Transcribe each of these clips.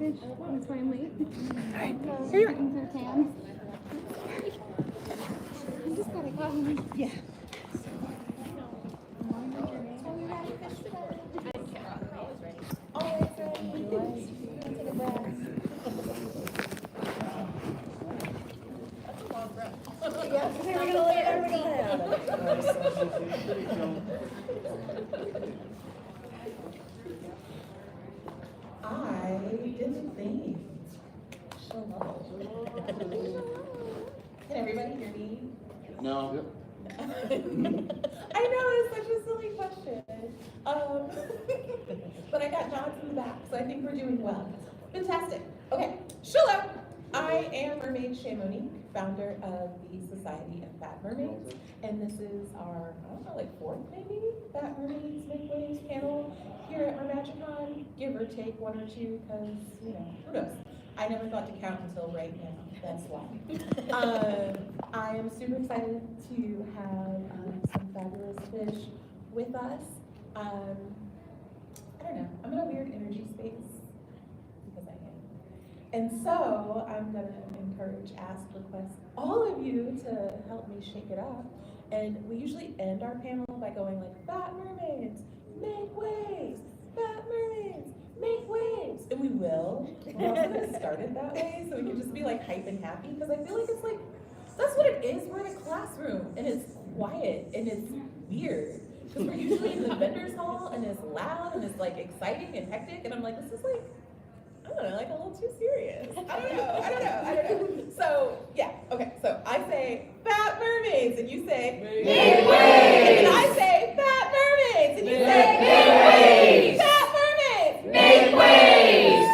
fish. It's finally. Alright, here you are. I just gotta go. Yeah. Always ready. Take a breath. Yeah, we're gonna lay it I didn't think. Hello. Can everybody hear me? No. I know, it's such a silly question. But I got nods in the back, so I think we're doing well. Fantastic. Okay, Shalom. I am Mermaid Monique, founder of the Society of Fat Mermaids, and this is our, I don't know, like fourth maybe, Fat Mermaids Make Waves panel here at MerMagicon, give or take one or two, because, you know, who knows? I never thought to count until right now, that's why. I am super excited to have some fabulous fish with us. I don't know, I'm in a weird energy space, because I am. And so I'm gonna encourage, ask, request all of you to help me shake it up. And we usually end our panel by going like, Fat Mermaids, make waves! Fat Mermaids, make waves! And we will. We're also gonna start it that way so we can just be like hype and happy, because I feel like it's like, that's what it is. We're in a classroom and it's quiet and it's weird. Because we're usually in the vendor's hall and it's loud and it's like exciting and hectic, and I'm like, this is like, I don't know, like a little too serious. I don't know. So, yeah, okay, so I say Fat Mermaids and you say Make Waves! And I say Fat Mermaids and you say Make Waves! Fat Mermaids! Make Waves!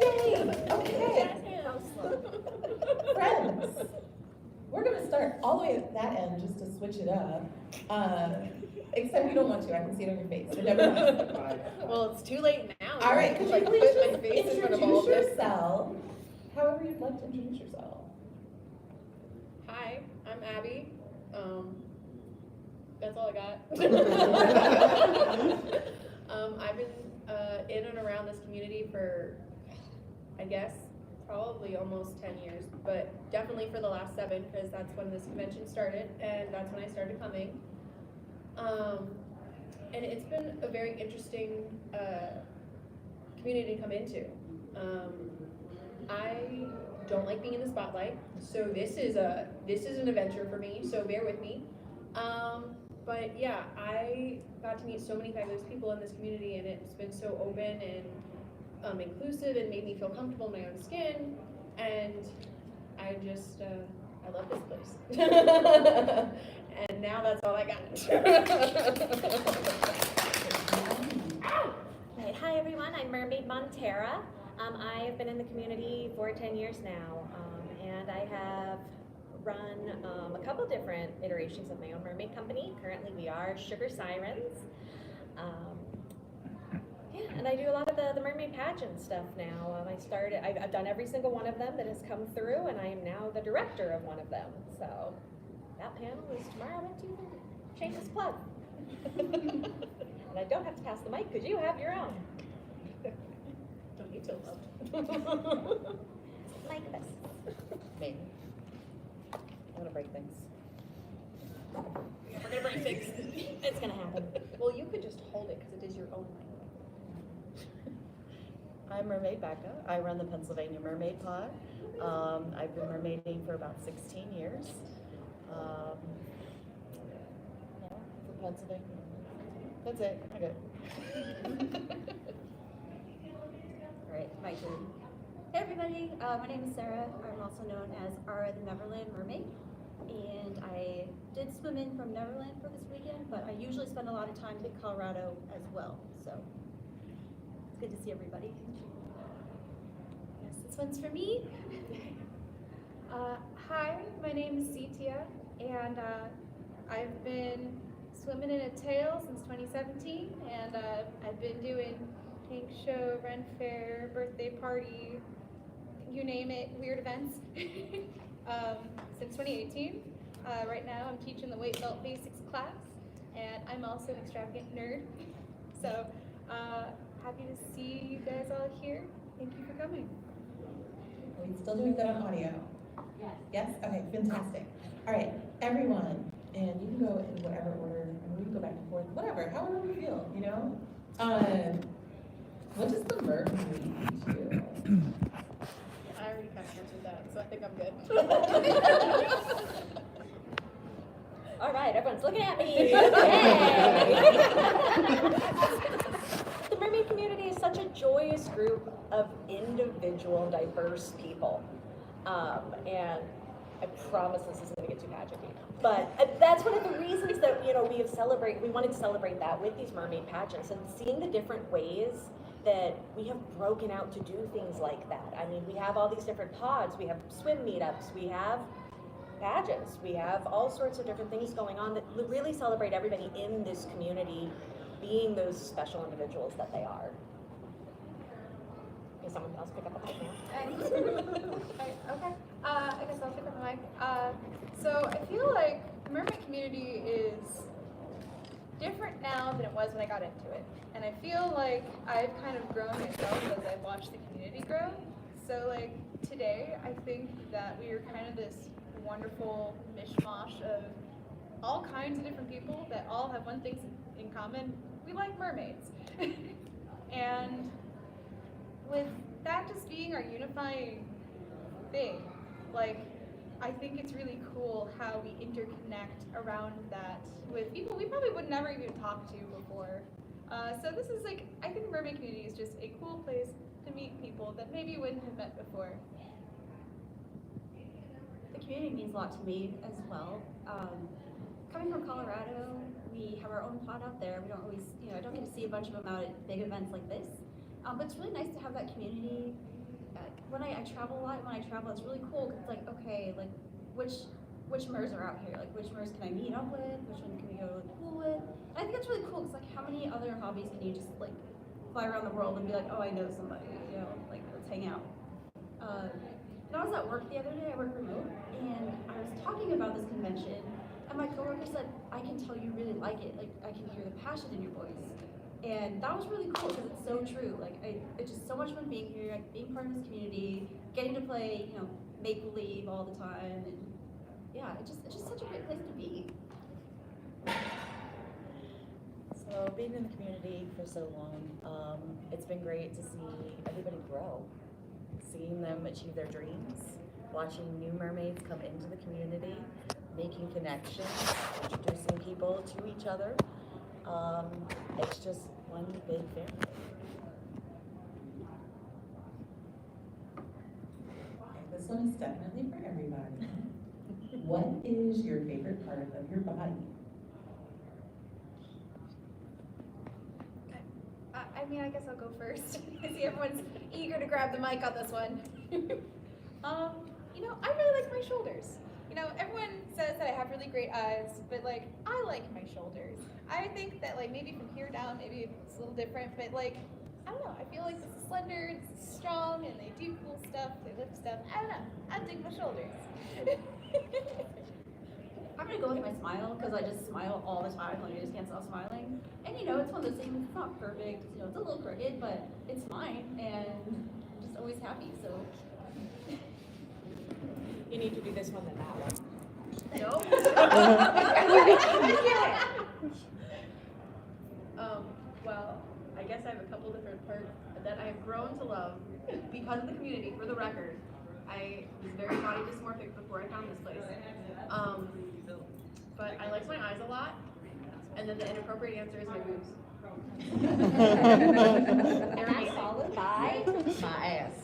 Yay! Okay. Friends, we're gonna start all the way at that end just to switch it up. Except you don't want to, I can see it on your face, but never mind. Well, it's too late now. All right, could you Like, please put my just face in front of all introduce this. yourself, however you'd like to introduce yourself. Hi, I'm Abby. That's all I got. I've been in and around this community for, I guess, probably almost 10 years, but definitely for the last 7, because that's when this convention started, and that's when I started coming. And it's been a very interesting community to come into. I don't like being in the spotlight, so this is an adventure for me, so bear with me. But yeah, I got to meet so many fabulous people in this community, and it's been so open and inclusive and made me feel comfortable in my own skin, and I just, I love this place. And now that's all I got. Right. Hi everyone, I'm Mermaid Montera. I have been in the community for 10 years now, and I have run a couple different iterations of my own mermaid company. Currently we are Sugar Sirens. Yeah, and I do a lot of the mermaid pageant stuff now. I've done every single one of them that has come through, and I am now the director of one of them. So that panel is tomorrow at 2:30. Shameless plug. And I don't have to pass the mic because you have your own. Don't need to love. Like this. Maybe. I'm gonna break things. We're gonna break things. It's gonna happen. Well, you could just hold it because it is your own mic. I'm Mermaid Becca. I run the Pennsylvania Mermaid Pod. I've been mermaiding for about 16 years. For Pennsylvania. That's it. Okay. All right, my turn. Hey everybody, my name is Sarah. I'm also known as Ara the Neverland Mermaid. And I did swim in from Neverland for this weekend, but I usually spend a lot of time in Colorado as well. So it's good to see everybody. Yes, this one's for me. Hi, my name is Cetia, and I've been swimming in a tail since 2017, and I've been doing tank show, Ren Fair, birthday party, you name it, weird events, since 2018. Right now I'm teaching the weight belt basics class, and I'm also an extravagant nerd. So have see you guys all here. Thank you for coming. Are we still doing good on audio? Yes. Yes? Okay, fantastic. All right, everyone, and you can go in whatever order, and we can go back and forth, whatever, however we feel, you know? What does the merc mean to you? I already kind of answered that, so I think I'm good. All right, everyone's looking at me. Yay! The mermaid community is such a joyous group of individual, diverse people. And I promise this isn't gonna get too magic-y. But that's one of the reasons that, we wanted to celebrate that with these mermaid pageants and seeing the different ways that we have broken out to do things like that. I mean, we have all these different pods, we have swim meetups, we have pageants, we have all sorts of different things going on that really celebrate everybody in this community being those special individuals that they are. Can someone else pick up the mic now? Okay. I guess I'll pick up the mic. So I feel like the mermaid community is different now than it was when I got into it. And I feel like I've kind of grown myself as I've watched the community grow. So like today, I think that we are kind of this wonderful mishmash of all kinds of different people that all have one thing in common. We like mermaids. And with that just being our unifying thing, like, I think it's really cool how we interconnect around that with people we probably would never even talk to before. So this is like, I think the mermaid community is just a cool place to meet people that maybe you wouldn't have met before. The community means a lot to me as well. Coming from Colorado, we have our own pod out there. We don't always, I don't get to see a bunch of them out at big events like this. But it's really nice to have that community. When I travel a lot, when I travel, it's really cool because it's like, okay, like which MERS are out here? Like which MERS can I meet up with? Which one can we go to the pool with? And I think it's really cool because like how many other hobbies can you just like fly around the world and be like, oh, I know somebody, like let's hang out. When I was at work the other day, I work remote, and I was talking about this convention, and my coworker said, I can tell you really like it. Like I can hear the passion in your voice. And that was really cool because it's so true. Like it's just so much fun being here, like, being part of this community, getting to play, make believe all the time, and yeah, it's just such a great place to be. So being in the community for so long, it's been great to see everybody grow, seeing them achieve their dreams, watching new mermaids come into the community, making connections, introducing people to each other. It's just one big family. This one is definitely for everybody. What is your favorite part of your body? I guess I'll go first. I see everyone's eager to grab the mic on this one. I really like my shoulders. Everyone says that I have really great eyes, but like, I like my shoulders. I think that like maybe from here down, maybe it's a little different, but like, I don't know. I feel like this is slender, this is strong, and they do cool stuff, they lift stuff. I don't know. I dig my shoulders. I'm gonna go with my smile because I just smile all the time. Like I just can't stop smiling. And it's one of those things. It's not perfect. It's a little crooked, but it's mine, and I'm just always happy. So. You need to do this one than that one. No? Well, I guess I have a couple different parts that I have grown to love because of the community. For the record, I was very body dysmorphic before I found this place. But I like my eyes a lot, and then the inappropriate answer is my boobs. And that's followed by My ass.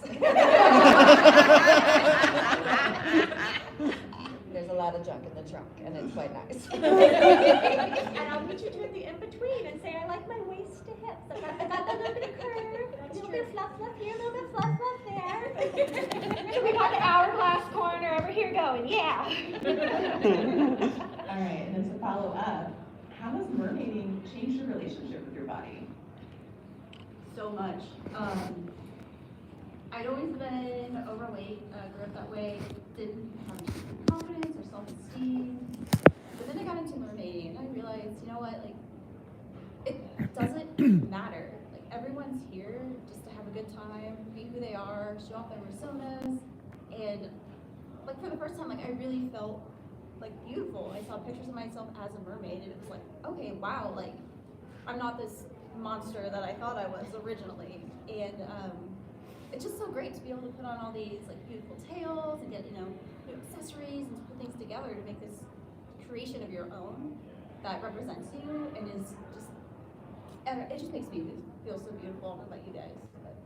There's a lot of junk in the trunk, and it's quite nice. and I'll meet you in the in-between and say, I like my waist to hips. I got that little bit of curve, a little bit of fluff here, a little bit of fluff there. And we got the hourglass corner over here going, yeah. All right, and then to follow up, how has mermaiding changed your relationship with your body? So much. I'd always been overweight, grew up that way, didn't have confidence or self-esteem. But then I got into mermaiding and I realized, like, it doesn't matter. Like, everyone's here good time, be who they are, show off their personas, and like for the first time, like I really felt like beautiful. I saw pictures of myself as a mermaid, and it was like, okay, wow, like I'm not this monster that I thought I was originally, and it's just so great to be able to put on all these like beautiful tails and get new accessories and to put things together to make this creation of your own that represents you and is just, and it just makes me feel so beautiful. I don't know about you guys, but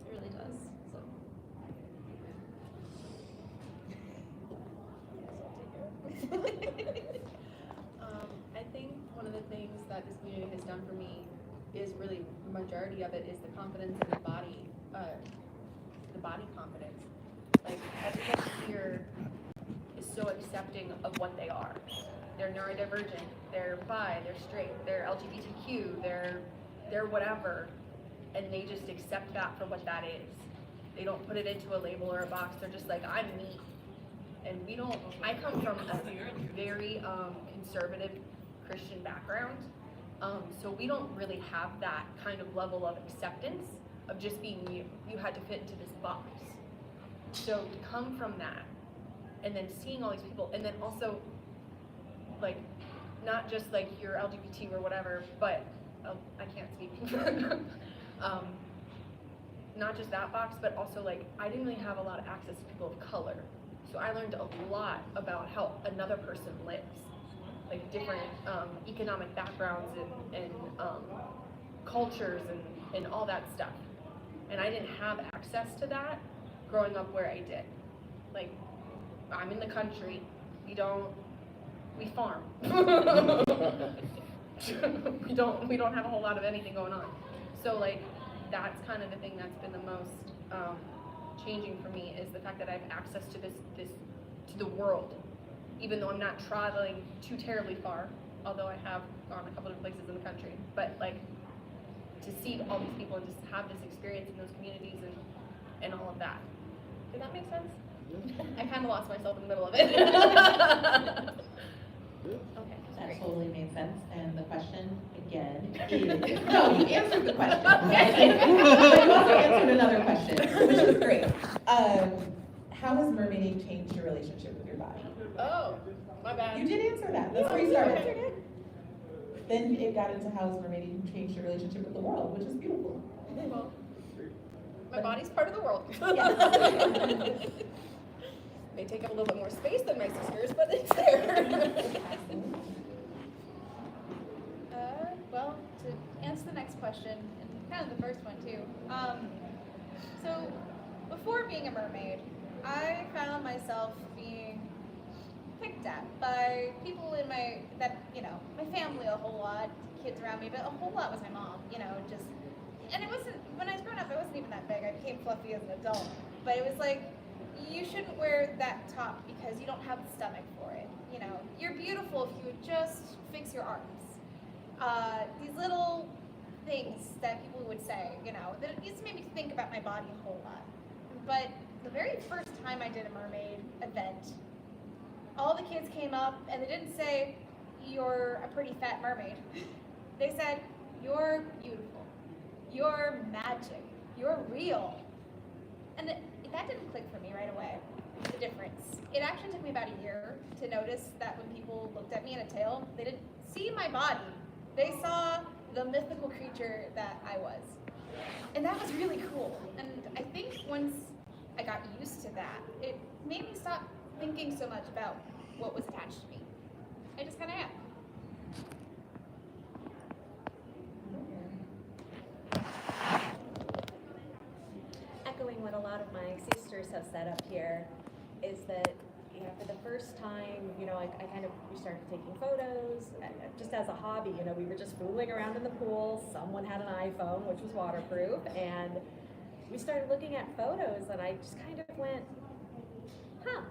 it really does. So. I think one of the things that this community has done for me is really, the majority of it is the confidence in the body confidence. Like, everybody here is so accepting of what they are. They're neurodivergent, they're bi, they're straight, they're LGBTQ, they're whatever, and they just accept that for what that is. They don't put it into a label or a box, they're just like, I'm me. And I come from a very conservative Christian background, so we don't really have that kind of level of acceptance of just being you. You had to fit into this box. So to come from that, and then seeing all these people, and then also, like, not just like you're LGBT or whatever, but, I can't speak. Not just that box, but also like, I didn't really have a lot of access to people of color. So I learned a lot about how another person lives, like different economic backgrounds and cultures and all that stuff. And I didn't have access to that growing up where I did. Like, I'm in the country, we farm. we don't have a whole lot of anything going on. So like, that's kind of the thing that's been the most changing for me, is the fact that I have access to to the world, even though I'm not traveling too terribly far, although I have gone a couple of places in the country. But like, to see all these people and just have this experience in those communities and all of that. Did that make sense? I kind of lost myself in the middle of it. Okay, That great. totally made sense, and the question, again, is, no, you answered the question. Okay. But you also answered another question, which is great. How has mermaiding changed your relationship with your body? Oh, my bad. You did answer that, that's where you started. Then it got into how has mermaiding changed your relationship with the world, which is beautiful. Well, my body's part of the world. May take up a little bit more space than my sisters, but it's there. Well, to answer the next question, and kind of the first one too. So before being a mermaid, I found myself being picked at by people in my family a whole lot, kids around me, but a whole lot was my mom, just, and it wasn't, when I was growing up, I wasn't even that big. I became fluffy as an adult, but it was like, you shouldn't wear that top because you don't have the stomach for it. You're beautiful if you would just fix your arms. These little things that people would say, that it used to make me think about my body a whole lot. But the very first time I did a mermaid event, all the kids came up and they didn't say, you're a pretty fat mermaid. They said, you're beautiful. You're magic. You're real. And that didn't click for me right away, the difference. It actually took me about a year to notice that when people looked at me in a tail, they didn't see my body. They saw the mythical creature that I was. And that was really cool. And I think once I got used to that, it made me stop thinking so much about what was attached to me. I just kind of am. Echoing what a lot of my sisters have said up here is that, for the first time, we started taking photos, just as a hobby, we were just fooling around in the pool. Someone had an iPhone, which was waterproof, and we started looking at photos, and I just kind of went, huh.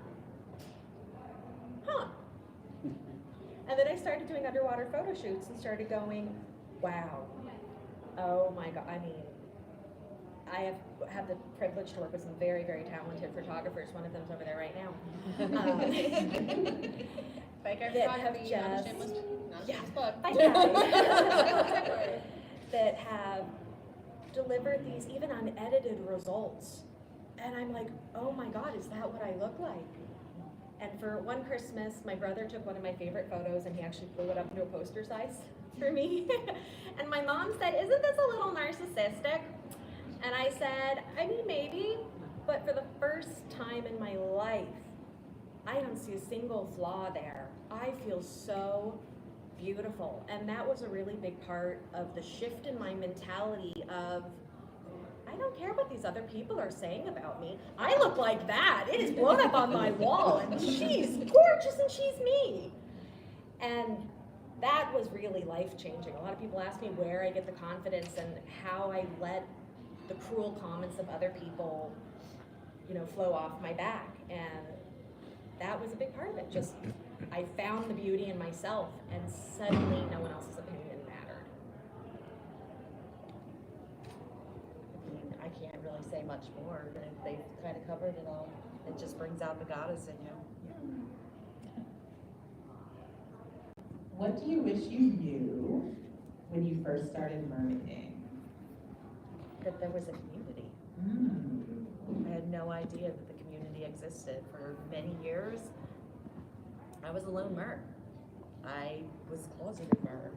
And then I started doing underwater photo shoots and started going, wow, oh my God, I have the privilege to work with some very, very talented photographers. One of them's over there right now. Like our That have photography, not a just- shameless yeah. plug. Bye, guys. That have delivered these even unedited results. And I'm like, oh my God, is that what I look like? And for one Christmas, my brother took one of my favorite photos and he actually blew it up into a poster size for me. And my mom said, isn't this a little narcissistic? And I said, I mean, maybe, but for the first time in my life, I don't see a single flaw there. I feel so beautiful. And that was a really big part of the shift in my mentality of, I don't care what these other people are saying about me. I look like that. It is blown up on my wall, and she's gorgeous and she's me. And that was really life-changing. A lot of people ask me where I get the confidence and how I let the cruel comments of other people, flow off my back. And that was a big part of it. Just, I found the beauty in myself, and suddenly no one else's opinion mattered. I mean, I can't really say much more, but they've kind of covered it all. It just brings out the goddess in you. What do you wish you knew when you first started mermaiding? That there was a community. I had no idea that the community existed. For many years, I was a lone mer. I was closeted mer,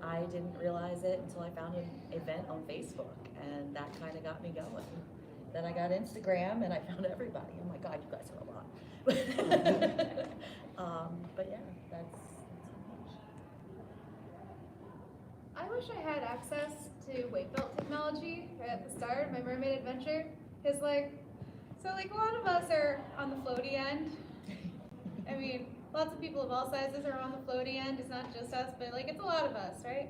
I didn't realize it until I found an event on Facebook, and that kind of got me going. Then I got Instagram, and I found everybody. Oh my God, you guys are a lot. But yeah, that's I wish I had access to weight belt technology right at the start of my mermaid adventure. Because, a lot of us are on the floaty end. I mean, lots of people of all sizes are on the floaty end. It's not just us, but, it's a lot of us, right?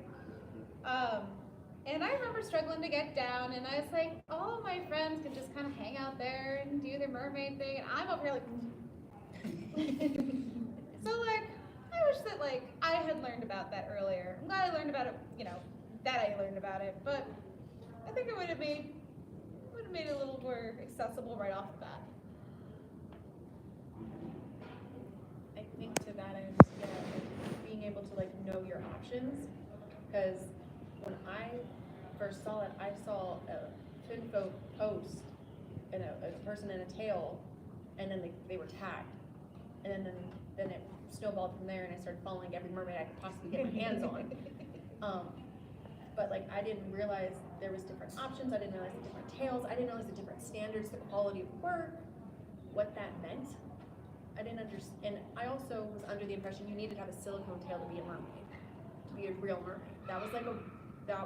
And I remember struggling to get down, and I was like, all of my friends can just kind of hang out there and do their mermaid thing, and I'm over here So, I wish that, I had learned about that earlier. I'm glad I learned about it, that I learned about it, but I think it would have made it a little more accessible right off the bat. I think to that end, being able to know your options, because when I first saw it, I saw a Finfo post and a person in a tail, and then they were tagged, and then it snowballed from there, and I started following every mermaid I could possibly get my hands on. But I didn't realize there was different options. I didn't realize the different tails. I didn't realize the different standards, the quality of work, what that meant. I didn't understand. And I also was under the impression you needed to have a silicone tail to be a mermaid, to be a real mermaid. That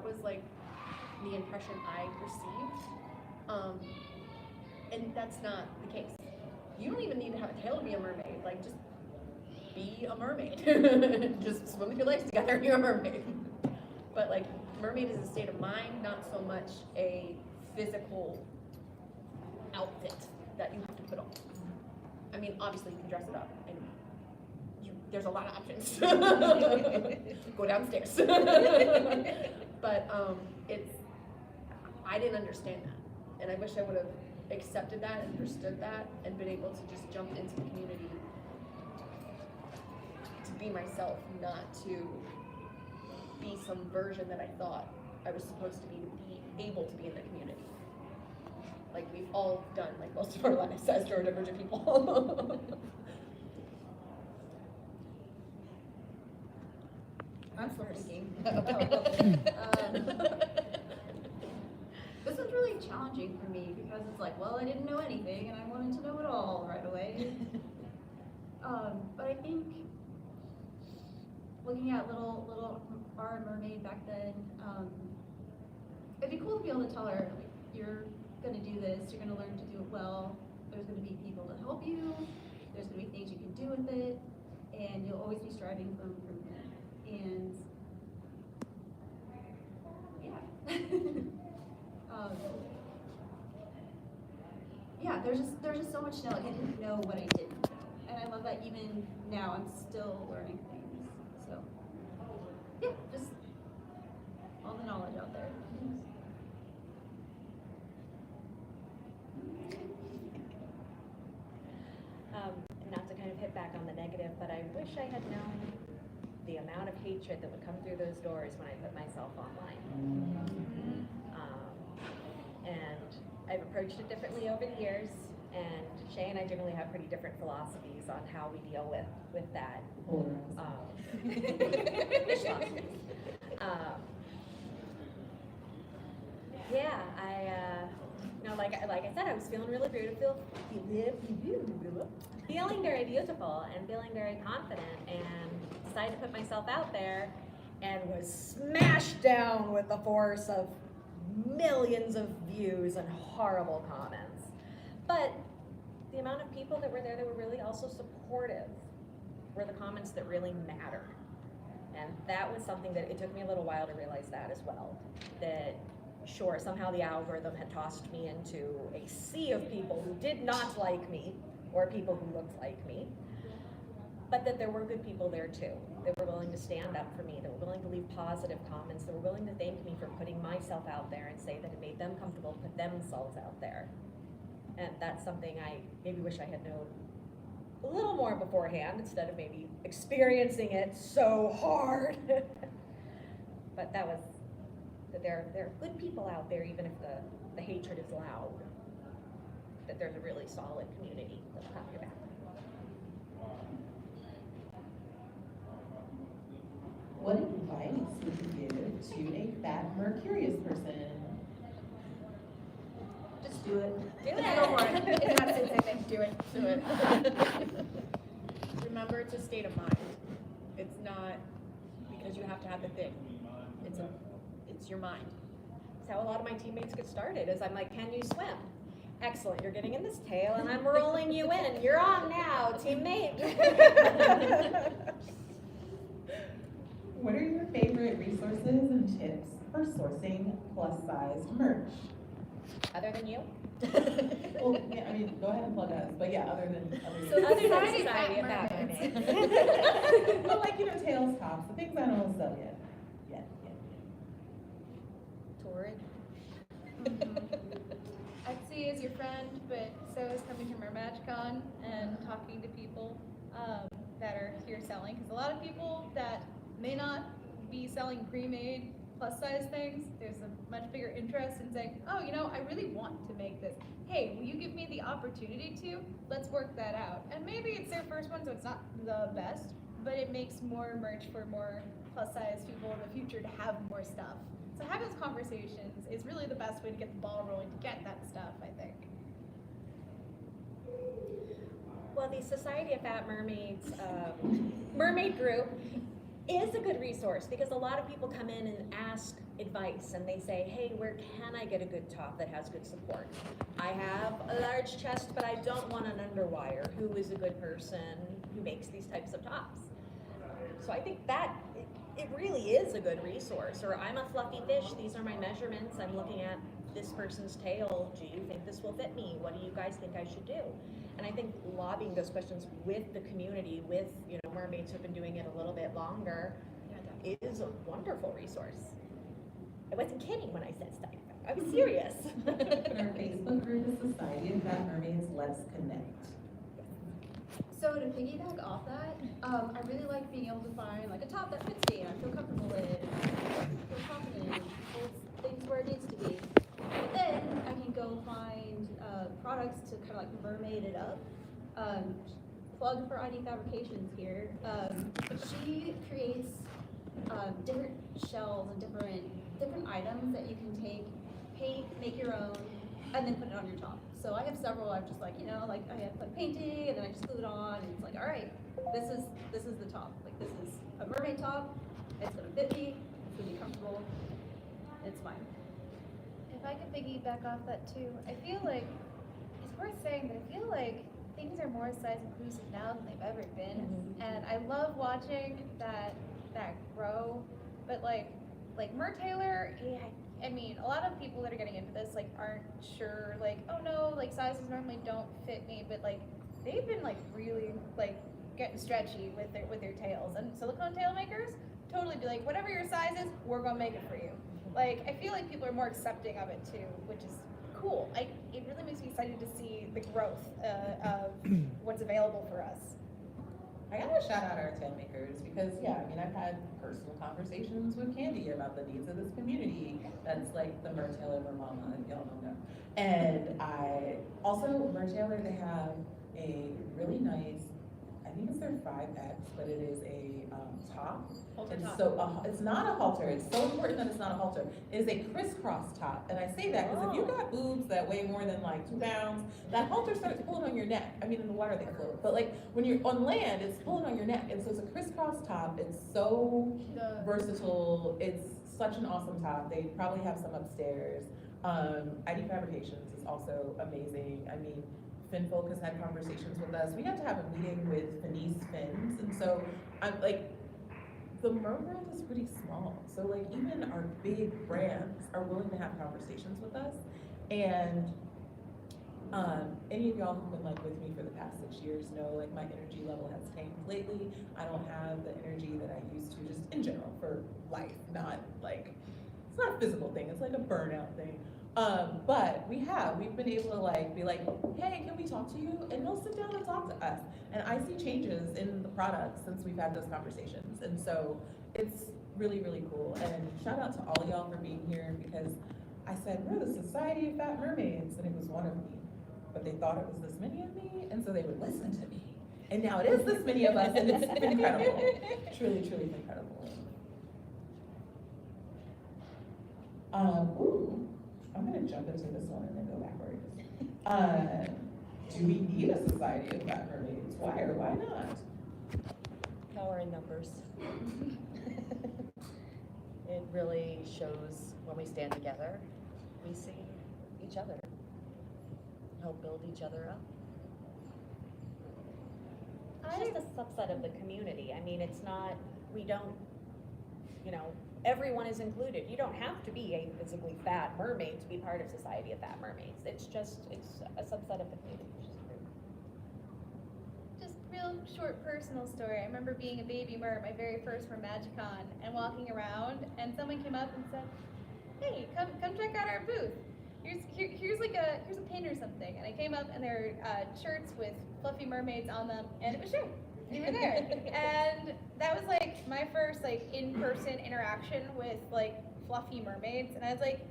was the impression I received. And that's not the case. You don't even need to have a tail to be a mermaid. Just be a mermaid. Just swim with your legs together and you're a mermaid. But mermaid is a state of mind, not so much a physical outfit that you have to put on. I mean, obviously you can dress it up, and there's a lot of options. Go downstairs. But I didn't understand that, and I wish I would have accepted that and understood that and been able to just jump into the community to be myself, not to be some version that I thought I was supposed to be able to be in the community. We've all done most of our lives as neurodivergent people. I'm still thinking. This was really challenging for me because it's I didn't know anything and I wanted to know it all right away. But I think looking at little our mermaid back then, it'd be cool to be able to tell her, you're gonna do this, you're gonna learn to do it well, there's gonna be people to help you, there's gonna be things you can do with it, and you'll always be striving for improvement. And yeah. There's just so much to know. I didn't know what I didn't know. And I love that even now I'm still learning things. So yeah, just all the knowledge out there. Not to kind of hit back on the negative, but I wish I had known the amount of hatred that would come through those doors when I put myself online. And I've approached it differently over the years, and Shay and I generally have pretty different philosophies on how we deal with that. Yeah, like I said, I was feeling really beautiful, feeling very beautiful and feeling very confident, and decided to put myself out there, and was smashed down with the force of millions of views and horrible comments. But the amount of people that were there that were really also supportive were the comments that really mattered. And that was something that it took me a little while to realize that as well. That sure, somehow the algorithm had tossed me into a sea of people who did not like me, or people who looked like me, but that there were good people there too, that were willing to stand up for me, that were willing to leave positive comments, that were willing to thank me for putting myself out there and say that it made them comfortable to put themselves out there. And that's something I maybe wish I had known a little more beforehand, instead of maybe experiencing it so hard. But that was, that there are good people out there, even if the hatred is loud, that there's a really solid community that'll have your back. What advice would you give to a fat, mercurious person? Just do it. Do it. Go for it. It's not a sensei thing. Do it. Do it. Remember, it's a state of mind. It's not because you have to have the thing. It's your mind. That's how a lot of my teammates get started, is I'm like, can you swim? Excellent, you're getting in this tail and I'm rolling you in. You're on now, teammate. What are your favorite resources and tips for sourcing plus-sized merch? Other than you? Well, yeah, I mean, go ahead and plug us, but yeah, other than So other than Society Society of of Fat Fat Mermaids. Mermaids. but like, tails, tops, the things I don't sell yet. Torrid. Etsy is your friend, but so is coming to MerMagicCon and talking to people that are here selling. Because a lot of people that may not be selling pre-made plus-size things, there's a much bigger interest in saying, oh, I really want to make this. Hey, will you give me the opportunity to? Let's work that out. And maybe it's their first one, so it's not the best, but it makes more merch for more plus-size people in the future to have more stuff. So having those conversations is really the best way to get the ball rolling to get that stuff, I think. Well, the Society of Fat Mermaids mermaid group is a good resource, because a lot of people come in and ask advice, and they say, hey, where can I get a good top that has good support? I have a large chest, but I don't want an underwire. Who is a good person who makes these types of tops? So I think that it really is a good resource. Or I'm a fluffy fish, these are my measurements, I'm looking at this person's tail, do you think this will fit me? What do you guys think I should do? And I think lobbying those questions with the community, with mermaids who've been doing it a little bit longer, is a wonderful resource. I wasn't kidding when I said stuff. I was serious. Our Facebook group is Society of Fat Mermaids. Let's connect. So to piggyback off that, I really like being able to find like a top that fits me and I feel comfortable in, feel confident in, holds things where it needs to be. But then I can go find products to kind of like mermaid it up. Plug for ID Fabrications here. She creates different shells and different items that you can take, paint, make your own, and then put it on your top. So I have several. I'm just like, I have like painting, and then I just glue it on, and it's like, all right, this is the top. Like this is a mermaid top. It's gonna fit me. It's gonna be comfortable. It's fine. If I could piggyback off that too, I feel like it's worth saying that I feel like things are more size inclusive now than they've ever been, and I love watching that grow. But like Mer-Tailor, I mean, a lot of people that are getting into this aren't sure, oh no, sizes normally don't fit me, but they've been really getting stretchy with their tails, and silicone tail makers totally be like, whatever your size is, we're gonna make it for you. I feel like people are more accepting of it too, which is cool. It really makes me excited to see the growth of what's available for us. I gotta shout out our tail makers because, yeah, I mean, I've had personal conversations with Candy about the needs of this community. That's like the Mertailor, Mermama, if y'all don't know. And I, also, Mertailor, they have a really nice, I think it's their 5X, but it is a top. Halter It's top. so, it's not a halter, it's so important that it's not a halter. It is a crisscross top, and I say that because if you got boobs that weigh more than like 2 pounds, that halter starts pulling on your neck. I mean, in the water they float, but like when you're on land, it's pulling on your neck, and so it's a crisscross top. It's so versatile. It's such an awesome top. They probably have some upstairs. ID Fabrications is also amazing. I mean, Finfolk has had conversations with us. We got to have a meeting with Fenice Fins, and so I'm like, the merm world is pretty small. So like even our big brands are willing to have conversations with us. And any of y'all who've been like with me for the past 6 years know like my energy level has tanked lately. I don't have the energy that I used to just in general for life, not like, it's not a physical thing, it's like a burnout thing. But we've been able to like be like, hey, can we talk to you? And they'll sit down and talk to us. And I see changes in the products since we've had those conversations. And so it's really, really cool. And shout out to all of y'all for being here because I said, we're the Society of Fat Mermaids, and it was one of me. But they thought it was this many of me, and so they would listen to me. And now it is this many of us, and it's incredible. Truly, truly incredible. Ooh. I'm gonna jump into this one and then go backwards. Do we need a Society of Fat Mermaids? Why or why not? Power in numbers. It really shows when we stand together, we see each other, help build each other up. It's just a subset of the community. I mean, it's not, we don't, you know, everyone is included. You don't have to be a physically fat mermaid to be part of Society of Fat Mermaids. It's a subset of the community. Which is great. Just real short personal story. I remember being a baby mer, my very first MerMagicon, and walking around, and someone came up and said, "Hey, come check out our booth. Here's a pin or something." And I came up, and there were shirts with fluffy mermaids on them, and it was you. You were there, and that was like my first like in-person interaction with like fluffy mermaids, and I was like,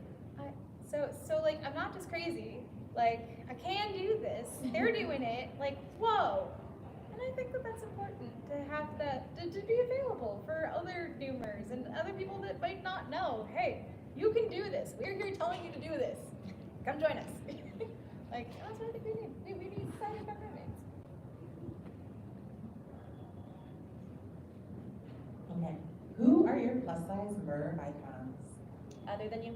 so like I'm not just crazy. Like I can do this. They're doing it. Like whoa. And I think that that's important to have that, to be available for other doomers and other people that might not know, hey, you can do this. We're here telling you to do this. Come join us. Like, that's what I think we need. We need Society of Fat Mermaids. Okay. Who are your plus size mer icons? Other than you?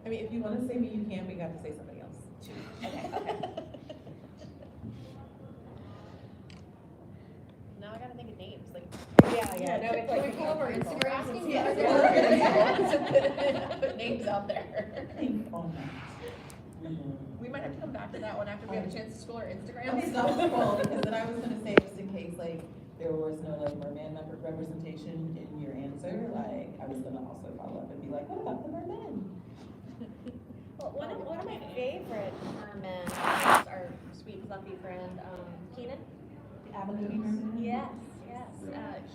I mean, if you want to say me, you can, but you have to say somebody else. Okay. Now I gotta think of names, like. Yeah, no, it's like pull over Instagram. Yeah. Asking put names out there. Think on that. We might have to come back to that one after we have a chance to scroll our Instagram. Okay, so cool, because then I was gonna say, just in case, like, there was no, like, merman representation in your answer, like, I was gonna also follow up and be like, what about the mermen? Well, one of my favorite mermen is our sweet fluffy friend, Keenan. The Abalone merman? Yes.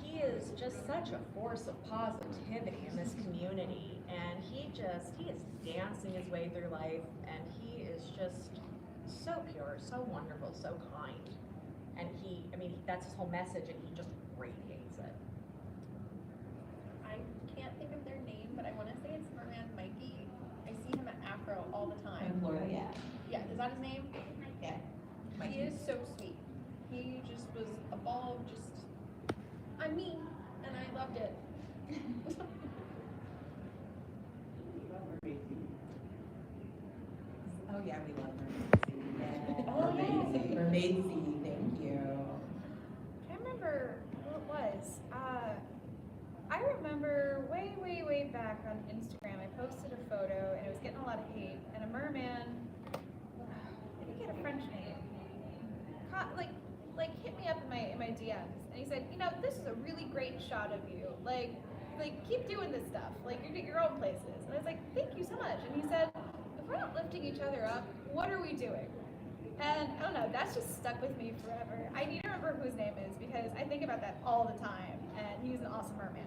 He is just such a force of positivity in this community, and he is dancing his way through life, and he is just so pure, so wonderful, so kind. And that's his whole message, and he just radiates it. I can't think of their name, but I want to say it's Merman Mikey. I see him at Afro all the time. In Florida, yeah. Yeah, is that his name? Yeah. He is so sweet. He just was a ball of just, I'm me, and I loved it. Oh, yeah, we love Mermaid. Oh, yeah. Mermaid Sea, thank you. I remember who it was. I remember way back on Instagram, I posted a photo and it was getting a lot of hate. And a merman, I think he had a French name, hit me up in my DMs, and he said, this is a really great shot of you. Like keep doing this stuff. Like you're at your own places. And I was like, thank you so much. And he said, if we're not lifting each other up, what are we doing? And I don't know, that's just stuck with me forever. I need to remember who his name is because I think about that all the time, and he was an awesome merman.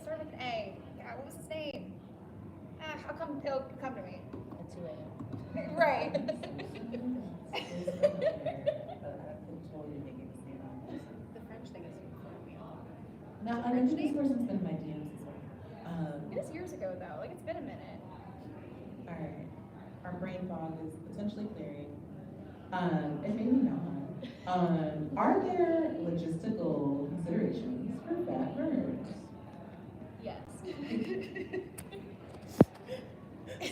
Started with an A. Yeah, what was his name? It'll come to me. At 2 a.m. Right. The French thing is throwing me off. Now, I know this person's been in my DMs as well. It was years ago though, like it's been a minute. All right, our brain fog is potentially clearing. And maybe not. Are there logistical considerations for fat birds? Yes.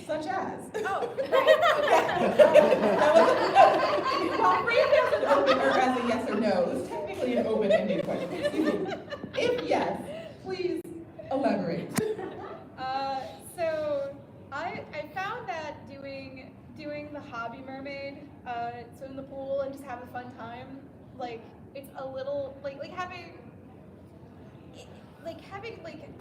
Such as? Oh, right. While framed as an open or as a yes or no, it's technically an open-ended question. Excuse me. If yes, please elaborate. So I found that doing the hobby mermaid, swim in the pool and just have a fun time, like it's a little like having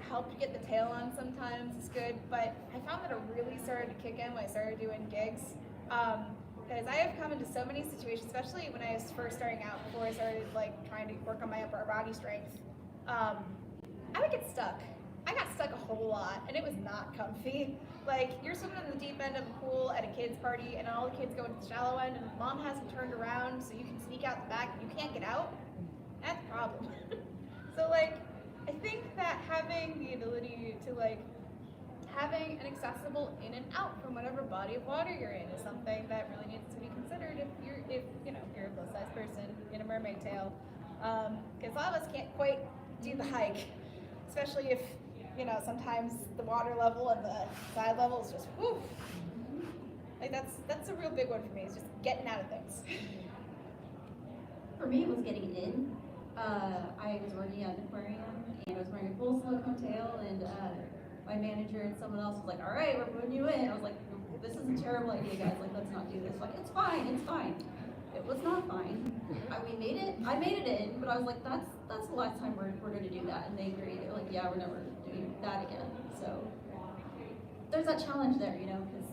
help to get the tail on sometimes is good, but I found that it really started to kick in when I started doing gigs. Because I have come into so many situations, especially when I was first starting out, before I started like trying to work on my upper body strength. I would get stuck. I got stuck a whole lot, and it was not comfy. Like, you're swimming in the deep end of a pool at a kid's party, and all the kids go into the shallow end, and mom hasn't turned around, so you can sneak out the back, and you can't get out. That's a problem. So, like, I think that having the ability to, like, having an accessible in and out from whatever body of water you're in is something that really needs to be considered if you're a plus-size person in a mermaid tail. Because a lot of us can't quite do the hike, especially if, sometimes the water level and the side level is just, whew. Like, that's a real big one for me, is just getting out of things. For me, it was getting in. I was working at an aquarium, and I was wearing a full silicone tail, and my manager and someone else was like, all right, we're putting you in. I was like, this is a terrible idea, guys. Like, let's not do this. Like, it's fine, it's fine. It was not fine. I made it in, but I was like, that's the last time we're going to do that. And they agreed. They're like, yeah, we're never doing that again. So there's that challenge there, because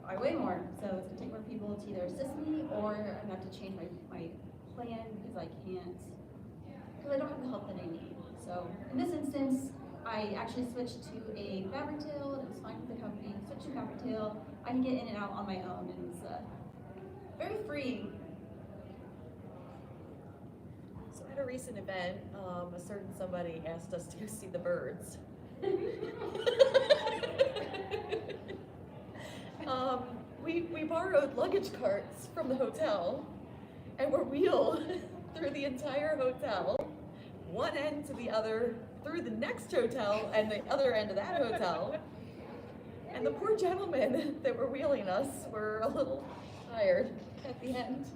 I weigh more. So it's going to take more people to either assist me, or I'm going to have to change my plan because I don't have the help that I need. So in this instance, I actually switched to a fabric tail, and it was fine with the company. Switched to fabric tail. I can get in and out on my own, and it was very freeing. So at a recent event, a certain somebody asked us to go see the birds. We borrowed luggage carts from the hotel and were wheeled through the entire hotel, one end to the other, through the next hotel and the other end of that hotel. And the poor gentlemen that were wheeling us were a little tired at the end.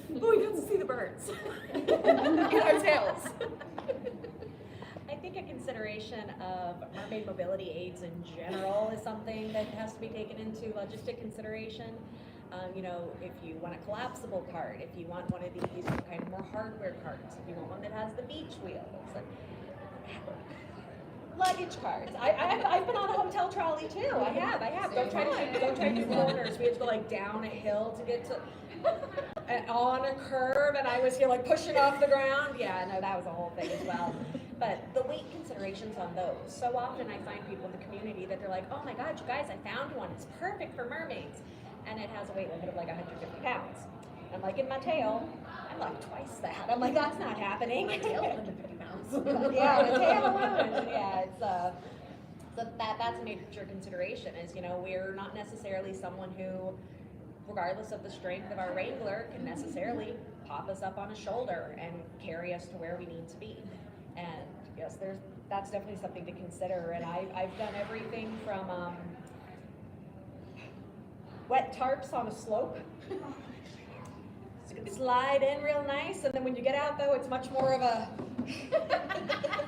But we got to see the birds in our tails. I think a consideration of mermaid mobility aids in general is something that has to be taken into logistic consideration. If you want a collapsible cart, if you want one of these kind of more hardware carts, if you want one that has the beach wheels. Luggage carts. I've been on a hotel trolley too. I have. Don't try to do corners. We had to go like down a hill to get to and on a curve, and I was here like pushing off the ground. Yeah, no, that was a whole thing as well. But the weight considerations on those. So often I find people in the community that they're like, oh my God, you guys, I found one. It's perfect for mermaids. And it has a weight limit of like 150 pounds. I'm like, in my tail, I'm like twice that. I'm like, that's not happening. My tail is 150 pounds. Yeah, the tail alone. Yeah, it's so that's a major consideration. Is we're not necessarily someone who, regardless of the strength of our wrangler, can necessarily pop us up on a shoulder and carry us to where we need to be. And yes, that's definitely something to consider. And I've done everything from wet tarps on a slope. Slide in real nice, and then when you get out, though, it's much more of a.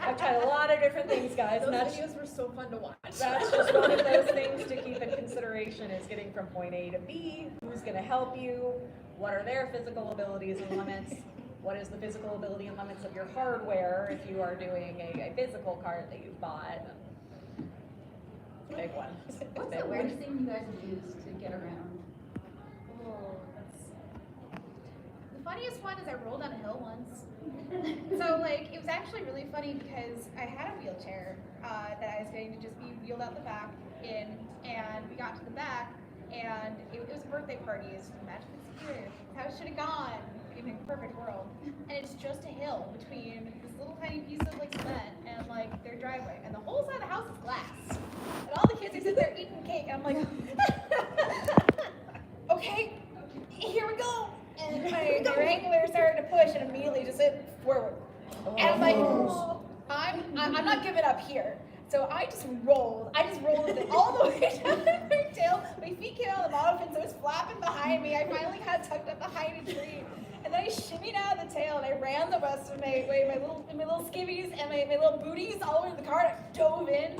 I've tried a lot of different things, guys. Those and that's, videos were so fun to watch. that's just one of those things to keep in consideration is getting from point A to B. Who's going to help you? What are their physical abilities and limits? What is the physical ability and limits of your hardware if you are doing a physical cart that you've bought? Big one. What's Big the one. weirdest thing you guys have used to get around? The funniest one is I rolled down a hill once. So like it was actually really funny because I had a wheelchair that I was going to just be wheeled out the back in, and we got to the back, and it was a birthday party. It's magic is here. How it should have gone in a perfect world. And it's just a hill between this little tiny piece of like cement and like their driveway, and the whole side of the house is glass. And all the kids are sitting there eating cake, and I'm like, okay, here we go. And my wrangler started to push and immediately just hit forward. And I'm like, I'm not giving up here. So I just rolled it all the way down my tail. My feet came out of the bottom fin, so it's flapping behind me. I finally got tucked up behind a tree. And then I shimmied out of the tail and I ran the rest of my way, my little skivvies and my little booties all over the car, and I dove in.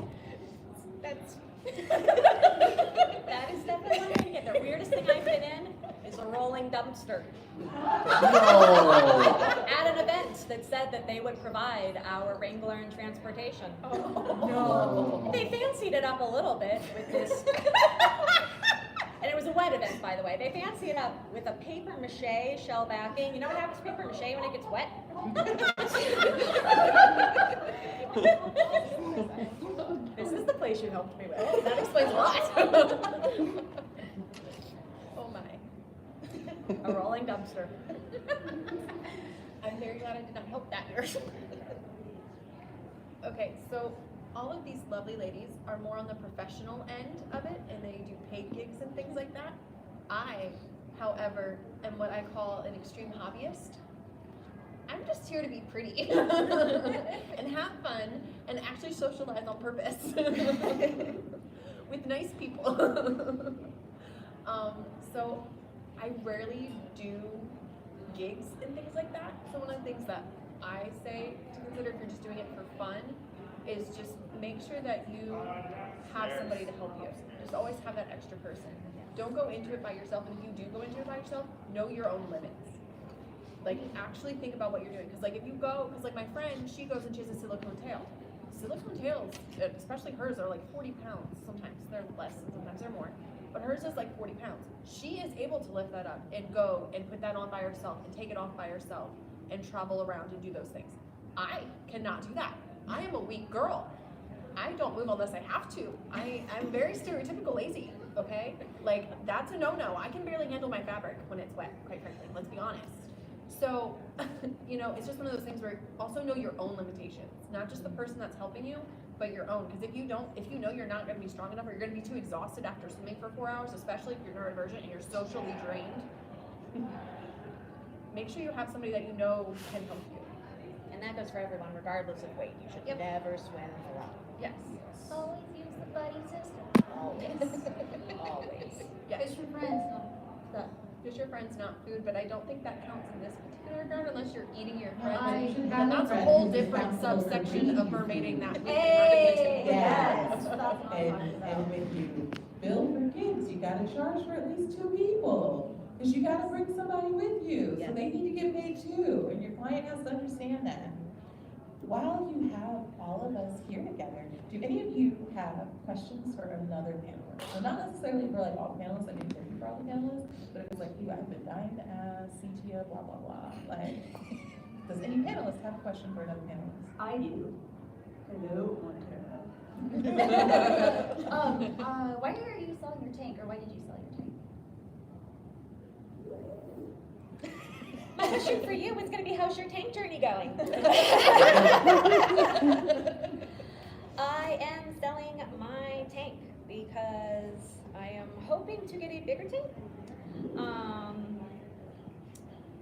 That's That is definitely the weirdest thing I've been in is a rolling dumpster. At an event that said that they would provide our Wrangler and transportation. No. They fancied it up a little bit with this. And it was a wet event, by the way. They fancied it up with a paper mache shell backing. You know what happens to paper mache when it gets wet? This is the place you helped me with. That explains a lot. Oh my. A rolling dumpster. I'm very glad I did not help that year. Okay, so all of these lovely ladies are more on the professional end of it, and they do paid gigs and things like that. I, however, am what I call an extreme hobbyist. I'm just here to be pretty and have fun and actually socialize on purpose with nice people. So I rarely do gigs and things like that. So one of the things that I say to consider if you're just doing it for fun is just make sure that you have somebody to help you. Just always have that extra person. Don't go into it by yourself, and if you do go into it by yourself, know your own limits. Like, actually think about what you're doing. Because, like, if you go, because, like, my friend, she goes and she has a silicone tail. Silicone tails, especially hers, are like 40 pounds. Sometimes they're less, and sometimes they're more. But hers is like 40 pounds. She is able to lift that up and go and put that on by herself and take it off by herself and travel around and do those things. I cannot do that. I am a weak girl. I don't move unless I have to. I'm very stereotypical lazy, okay? Like, that's a no-no. I can barely handle my fabric when it's wet, quite frankly. Let's be honest. So, you know, it's just one of those things where also know your own limitations. Not just the person that's helping you, but your own. Because if you know you're not going to be strong enough, or you're going to be too exhausted after swimming for 4 hours, especially if you're neurodivergent and you're socially drained, make sure you have somebody that you know can help you. And that goes for everyone, regardless of weight. You should never swim alone. Yes. Always use the buddy system. Always. Always. Yes. Fish for friends, not Just your friends, not food, but I don't think that counts in this particular regard unless you're eating your I friends. should And that's a whole different subsection of mermaiding that we cannot get into. Yes. That's what I'm talking about. And when you bill for gigs, you gotta charge for at least 2 people. Because you gotta bring somebody with you, so they need to get paid too, and your client has to understand that. While you have all of us here together, do any of you have questions for another panelist? So not necessarily for like all panelists, I mean for all the panelists, but if it's like you, I've been dying to ask, CTIA, blah, blah, blah. Like, does any panelist have a question for another panelist? I do. Hello, Montana. Why are you selling your tank, or why did you sell your tank? My question for you is going to be, how's your tank journey going? I am selling my tank because I am hoping to get a bigger tank.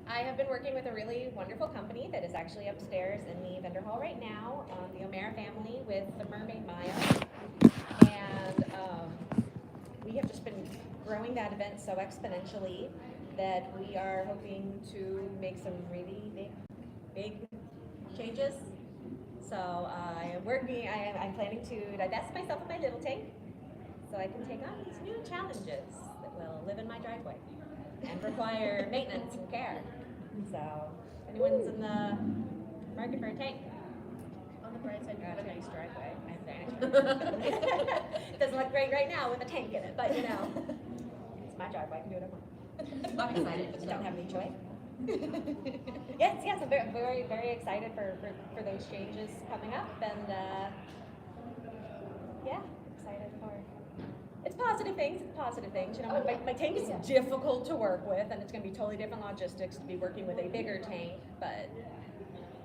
I have been working with a really wonderful company that is actually upstairs in the vendor hall right now, the O'Mara family with the Mermaid Maya. And we have just been growing that event so exponentially that we are hoping to make some really big changes. So I'm planning to divest myself of my little tank so I can take on these new challenges that will live in my driveway and require maintenance and care. So if anyone's in the market for a tank, On the bright side, you have a nice driveway. I have a very It doesn't look great right now with a tank in it, but you know, it's my driveway, I can do whatever I want. I'm excited. But you don't have any choice. Yes, I'm very excited for those changes coming up, and yeah, excited for. It's positive things. You know, my tank is difficult to work with, and it's going to be totally different logistics to be working with a bigger tank. But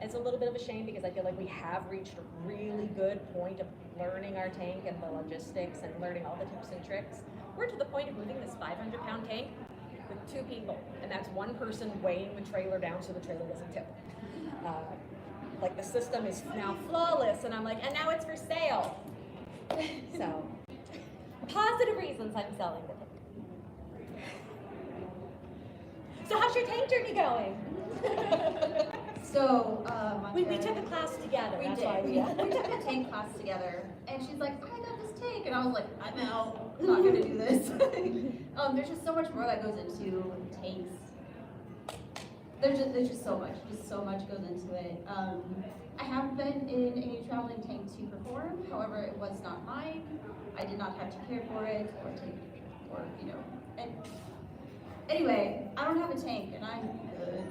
it's a little bit of a shame because I feel like we have reached a really good point of learning our tank and the logistics and learning all the tips and tricks. We're to the point of moving this 500-pound tank with 2 people, and that's one person weighing the trailer down so the trailer doesn't tip. Like the system is now flawless, and I'm like, and now it's for sale. So, positive reasons I'm selling the tank. So how's your tank journey going? So, We took a class together, we that's did. why We took a tank class together, and she's like, I got this tank, and I was like, I'm out. I'm not gonna do this. There's just so much more that goes into tanks. There's just so much goes into it. I have been in a traveling tank to perform. However, it was not mine. I did not have to care for it or you know. And anyway, I don't have a tank, and I'm good.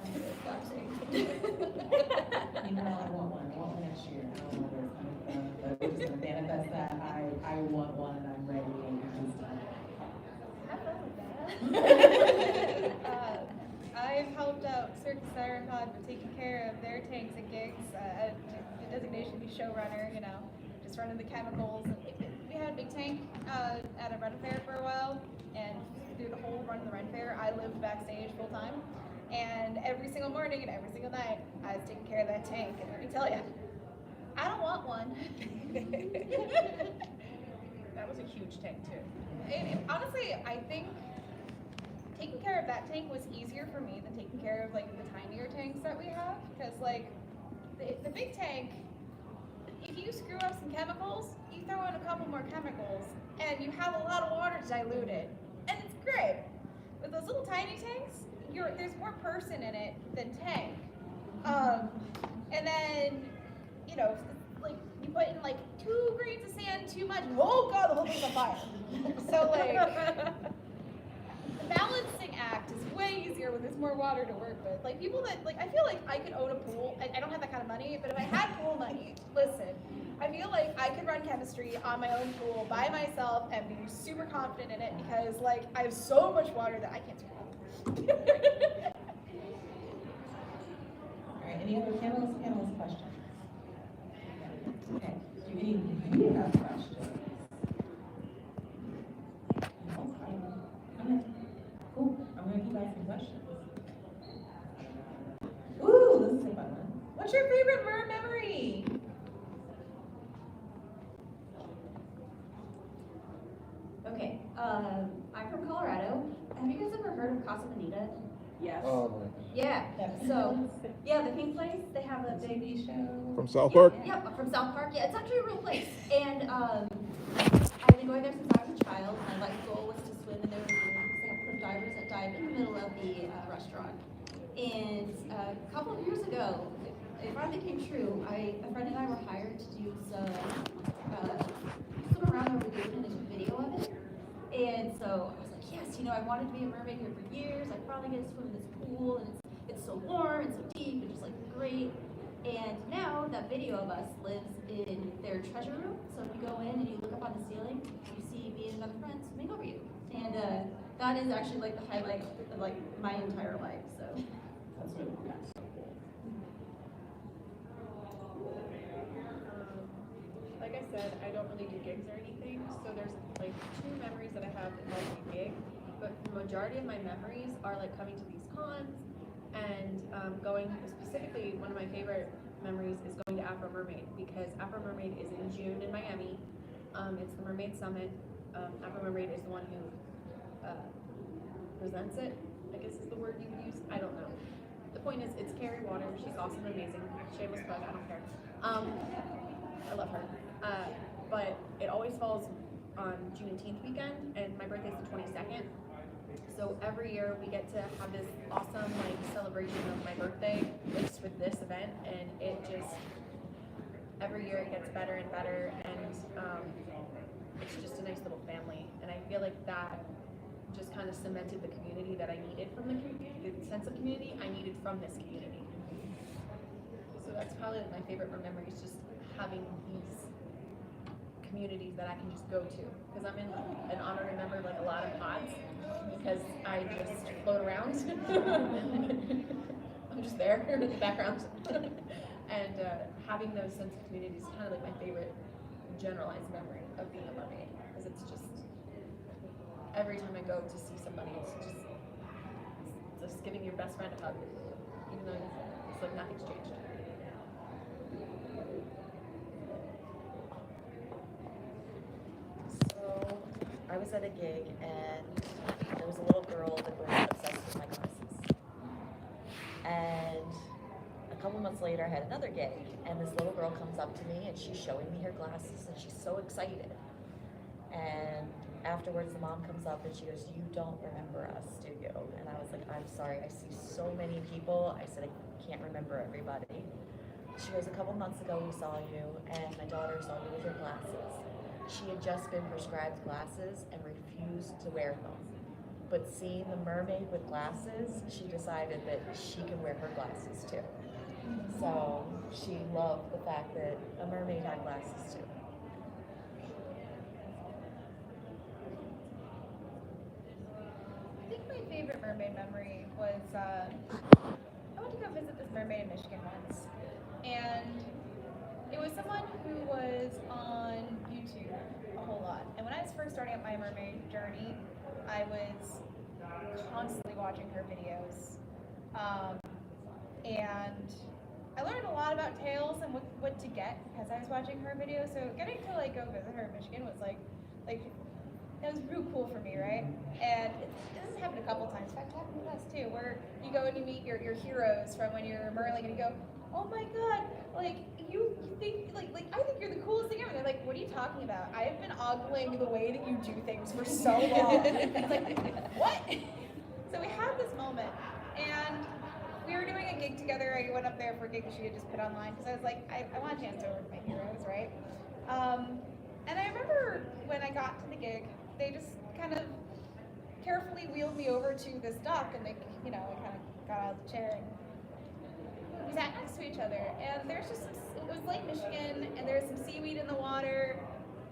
I'm good at collapsing. You know, I want one next year. I don't know where it's coming from, but we're just gonna manifest that. I want one, and I'm ready, and I'm just Have fun with that. I've helped out Circus Sirenpod with taking care of their tanks and gigs. The designation to be showrunner, you know, just running the chemicals. We had a big tank at a Ren Fair for a while, and through the whole run of the Ren Fair, I lived backstage full time. And every single morning and every single night, I was taking care of that tank. And let me tell you, I don't want one. That was a huge tank too. Honestly, I think taking care of that tank was easier for me than taking care of like the tinier tanks that we have, because like the big tank, if you screw up some chemicals, you throw in a couple more chemicals and you have a lot of water to dilute it, and it's great. With those little tiny tanks, there's more person in it than tank, and then you know, like you put in like 2 grains of sand too much, oh god, the whole thing's on fire. So like the balancing act is way easier when there's more water to work with. Like people that, like, I feel like I could own a pool. I don't have that kind of money, but if I had pool money, listen, I feel like I could run chemistry on my own pool by myself and be super confident in it because like I have so much water that I can't swim. All right, any other panelists questions? Okay, do any of you have questions? No? Okay, cool, I'm gonna keep asking questions. Ooh, this is a fun one. What's your favorite memory? Okay, I'm from Colorado. Have you guys ever heard of Casa Bonita? Yes. Yeah. So, yeah, the Pink Place, they have a big TV show. From South Park? Yeah, from South Park. Yeah, it's actually a real place. And I've been going there since I was a child. My life goal was to swim in their lagoons. They have some divers that dive in the middle of the restaurant. And a couple of years ago, it finally came true. A friend and I were hired to do some swim around their lagoon and they took a video of it. And so I was like, yes, you know, I wanted to be a mermaid here for years. I finally get to swim in this pool, and it's so warm and so deep and just like great. And now that video of us lives in their treasure room. So if you go in and you look up on the ceiling, you see me and another friend swimming over you. And that is actually like the highlight of like my entire life. So That's really cool. Like I said, I don't really do gigs or anything, so there's like 2 memories that I have of a gig, but the majority of my memories are like coming to these cons and going, specifically one of my favorite memories is going to Afro Mermaid, because Afro Mermaid is in June in Miami. It's the Mermaid Summit. Afro Mermaid is the one who presents it, I guess is the word you would use, I don't know. The point is, it's Carrie Waters, she's awesome and amazing, shameless plug, I don't care. I love her. But it always falls on Juneteenth weekend, and my birthday's the 22nd. So every year we get to have this awesome like celebration of my birthday just with this event, and it just every year it gets better and better, and it's just a nice little family. And I feel like that just kind of cemented the community that I needed from the community, the sense of community I needed from this community. So that's probably like my favorite memories, just having these communities that I can just go to, because I'm in an honorary member of like a lot of pods because I just float around. I'm just there in the background. And having those sense of community is kind of like my favorite generalized memory of being a mermaid, because it's just every time I go to see somebody, it's just giving your best friend a hug, even though it's like nothing's changed. So I was at a gig and there was a little girl that was obsessed with my glasses. And a couple months later I had another gig and this little girl comes up to me and she's showing me her glasses and she's so excited. And afterwards the mom comes up and she goes, "You don't remember us, do you?" And I was like, "I'm sorry, I see so many people." I said, "I can't remember everybody." She goes, "A couple months ago we saw you and my daughter saw you with your glasses." She had just been prescribed glasses and refused to wear them. But seeing the mermaid with glasses, she decided that she can wear her glasses too. So she loved the fact that a mermaid had glasses too. I think my favorite mermaid memory was I went to go visit this mermaid in Michigan once, and it was someone who was on YouTube a whole lot. And when I was first starting up my mermaid journey, I was constantly watching her videos, and I learned a lot about tails and what to get because I was watching her videos. So getting to like go visit her in Michigan was like it was real cool for me, right? And this has happened a couple times. In fact, it happened with us too, where you go and you meet your heroes from when you're merling, and you go, "Oh my God, like you think like I think you're the coolest thing ever." And they're like, "What are you talking about? I've been ogling the way that you do things for so long." It's like, what? So we had this moment, and we were doing a gig together. I went up there for a gig that she had just put online because I was like, I want a chance to work with my heroes, right? And I remember when I got to the gig, they just kind of carefully wheeled me over to this dock, and they, we kind of got out of the chair and we sat next to each other. And there's just it was Lake Michigan, and there's some seaweed in the water,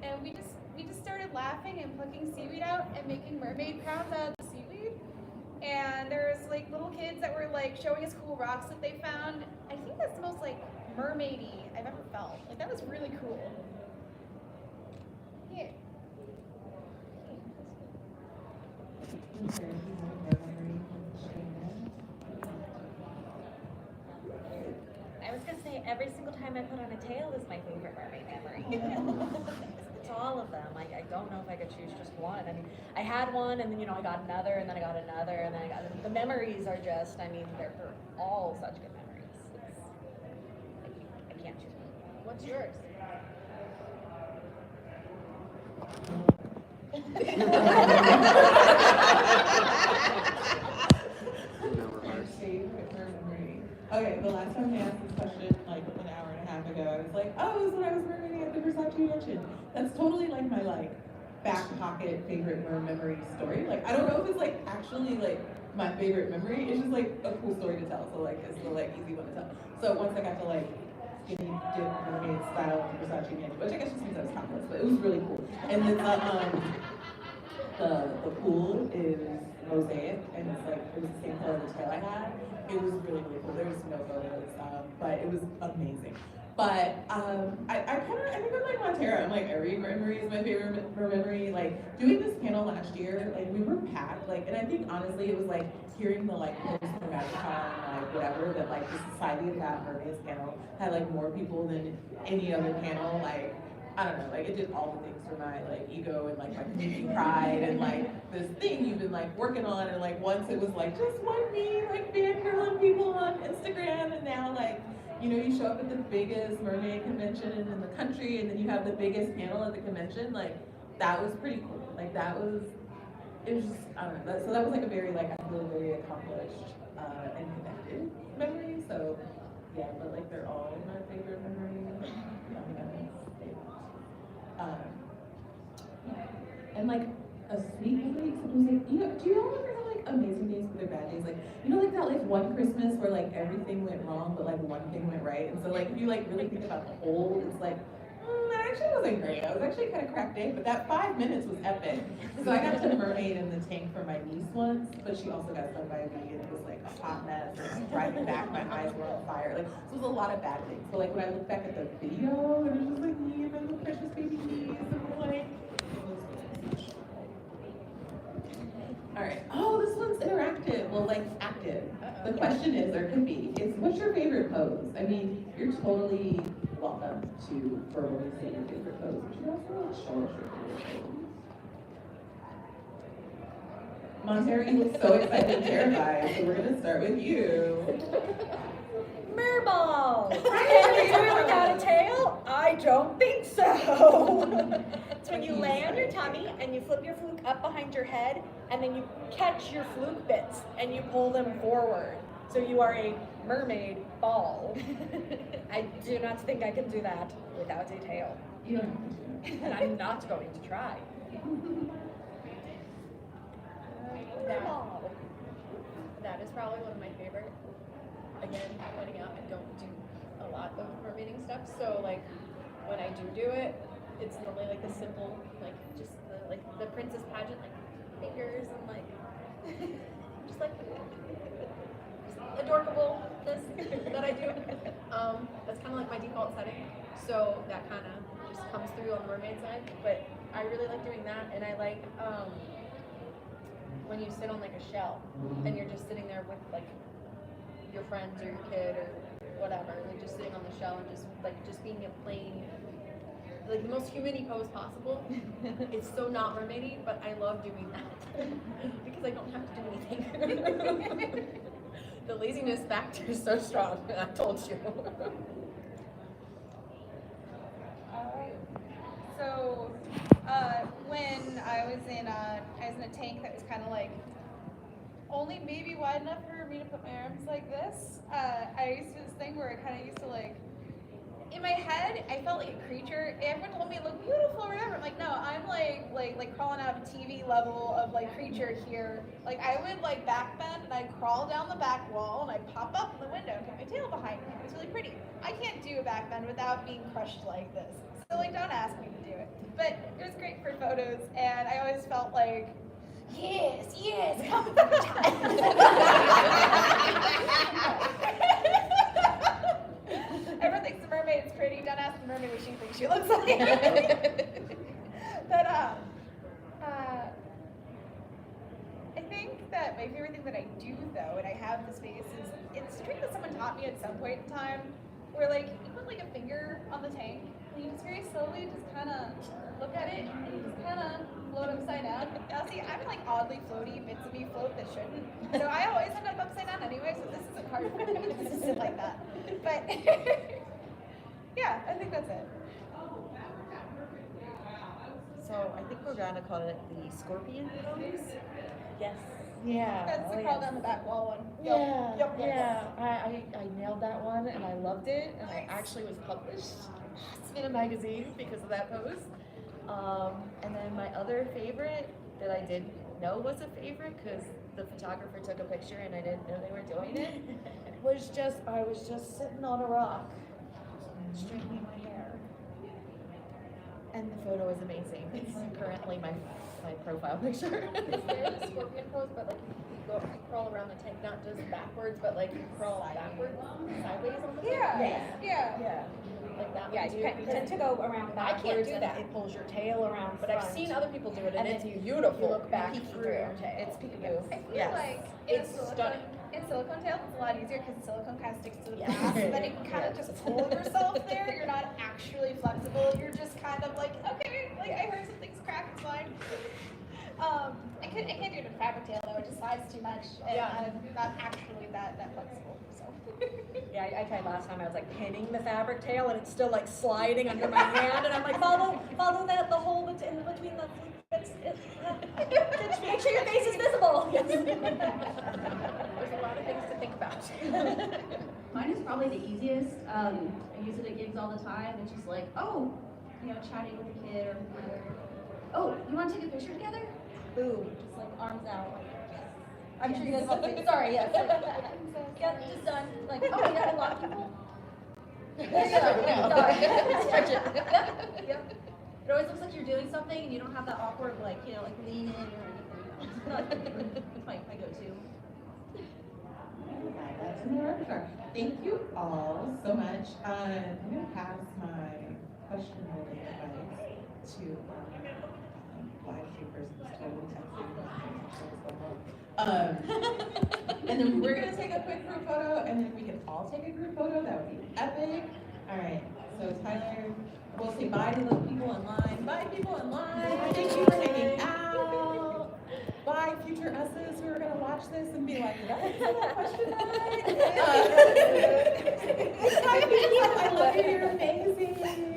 and we just started laughing and plucking seaweed out and making mermaid crowns out of the seaweed. And there was like little kids that were like showing us cool rocks that they found. I think that's the most like mermaidy I've ever felt. Like that was really cool. Yeah. I was gonna say every single time I put on a tail is my favorite mermaid memory. It's all of them. Like I don't know if I could choose just one. I mean, I had one, and then I got another, and then I got another, and then I got the memories are just. I mean, they're all such good memories. I can't choose one. What's yours? Okay, the last time I asked this question, like an hour and a half ago, I was like, "Oh, it was when I was mermaiding at the Versace Mansion." That's totally like my back pocket favorite memory story. Like I don't know if it's like actually like my favorite memory. It's just like a cool story to tell. So like it's the easy one to tell. So once I got to skinny dip mermaid style at the Versace Mansion, which I guess just means I was topless, but it was really cool. And then the pool is mosaic, and it's it was the same color as the tail I had. It was really, really cool. There was no photos, but it was amazing. But I think I'm like Montera. I'm like every memory is my favorite memory. Like doing this panel last year, we were packed. And I think honestly it was hearing the post-MerMagic whatever that the Society of Fat Mermaids panel had more people than any other panel. I don't know, it did all the things for my ego and my community pride and this thing you've been working on, and once it was just one me fangirling people on Instagram, and now you show up at the biggest mermaid convention in the country, and then you have the biggest panel at the convention. That was pretty cool. It was just, I don't know. So that was a very I feel very accomplished and connected memory. So yeah, but they're all my favorite memories. and like a sweet week. Sometimes like, you know, do you all ever have like amazing days but they're bad days? Like, you know, like that like one Christmas where like everything went wrong but like one thing went right. And so like if you like really think about the whole, it's like, that actually wasn't great. I was actually kind of cracked day, but that 5 minutes was epic. So I got to mermaid in the tank for my niece once, but she also got stung by a bee and it was like a hot mess. And driving back, my eyes were on fire. Like, so it was a lot of bad things. But like when I look back at the video, it was just like me and my little precious baby bees, and we're like, all right. Oh, this one's interactive. Well, like active. The question is, or could be, is what's your favorite pose? I mean, you're totally welcome to verbally say your favorite pose, but you also like show us your favorite pose. Montero, you look so excited and terrified, so we're gonna start with you. Merball! Can you do it without a tail? I don't think so. It's when you lay on your tummy and you flip your fluke up behind your head and then you catch your fluke bits and you pull them forward. So you are a mermaid ball. I do not think I can do that without a tail. You don't have to. And I'm not going to try. That is probably one of my favorite. Again, pointing out I don't do a lot of mermaiding stuff, so like when I do it, it's normally like the simple, like just the princess pageant, like fingers and like just like adorableness that I do. That's kind of like my default setting, so that kind of just comes through on the mermaid side. But I really like doing that, and I like when you sit on like a shell and you're just sitting there with like your friends or your kid or whatever, like just sitting on the shell and just being a plain, like the most human-y pose possible. It's so not mermaidy, but I love doing that because I don't have to do anything. The laziness factor is so strong, I told you. So when I was in a tank that was kind of like only maybe wide enough for me to put my arms like this, I used to do this thing where I kind of used to like, in my head, I felt like a creature. Everyone told me I look beautiful or whatever. I'm like, no, I'm like crawling out of a TV level of like creature here. Like I would like back bend and I'd crawl down the back wall and I'd pop up in the window and put my tail behind me. It was really pretty. I can't do a back bend without being crushed like this. So like, don't ask me to do it. But it was great for photos, and I always felt like, yes, come Everyone thinks the mermaid is pretty. Don't ask the mermaid what she thinks she looks like. But I think that my favorite thing that I do though, and I have the space, is it's a trick that someone taught me at some point in time, where like you put like a finger on the tank, and you just very slowly just kind of look at it, and you just kind of float upside down. Now see, I'm like oddly floaty, bits of me float that shouldn't. So I always end up upside down anyway, so this isn't hard for me to sit like that. But yeah, I think that's it. So I think we're gonna call it the scorpion pose. Yes. Yeah. That's the crawl down the back wall one. Yeah, Yep. yeah. I nailed that one and I loved it, and I actually was published in a magazine because of that pose. And then my other favorite that I didn't know was a favorite because the photographer took a picture and I didn't know they were doing it, was just, I was just sitting on a rock, straightening my hair. And the photo is amazing. It's currently my profile picture. Is there the scorpion pose, but like you crawl around the tank, not just backwards, but like you crawl backwards, sideways on the tank? Yeah. Like that Yeah, one too? you tend to go around I can't backwards do and that. it pulls your tail around But I've front. seen other people do it, and And it's then beautiful. you look back peek through your tail. It's peekaboo. I feel Yes. like It's stunning. in silicone tails, it's a lot easier because silicone kind of sticks to the Yeah. glass, and then you can kind of just hold yourself there. You're not actually flexible. You're just kind of like, okay, like I heard something's cracked, it's fine. I can't do it in fabric tail though. It just slides too much, and Yeah. I'm not actually that flexible. So. Yeah, I tried last time. I was like pinning the fabric tail, and it's still like sliding under my hand, and I'm like, follow that the hole that's in between the. Just make sure your face is visible. There's a lot of things to think about. Mine is probably the easiest. I use it at gigs all the time. It's just like, chatting with a kid or whatever. oh, you want to take a picture together? Boom, just like arms out. Like, I'm sure you guys want to. Sorry, yes. Yep, just done. Like, oh, you gotta lock people. There you go. Sorry. Stretch it. Yep. It always looks like you're doing something and you don't have that awkward, like, you know, like lean in or anything. It's my go-to. That's in the repertoire. Thank you all so much. I'm gonna pass my question holding device to live keepers who's totally texting. And then we're gonna take a quick group photo, and then if we can all take a group photo, that would be epic. All right, so Tyler, we'll say bye to the people in line. Bye, people in line. Thank you for hanging out. Bye, future us's who are gonna watch this and be like, did I answer that question right? Bye, people. I love you. You're amazing.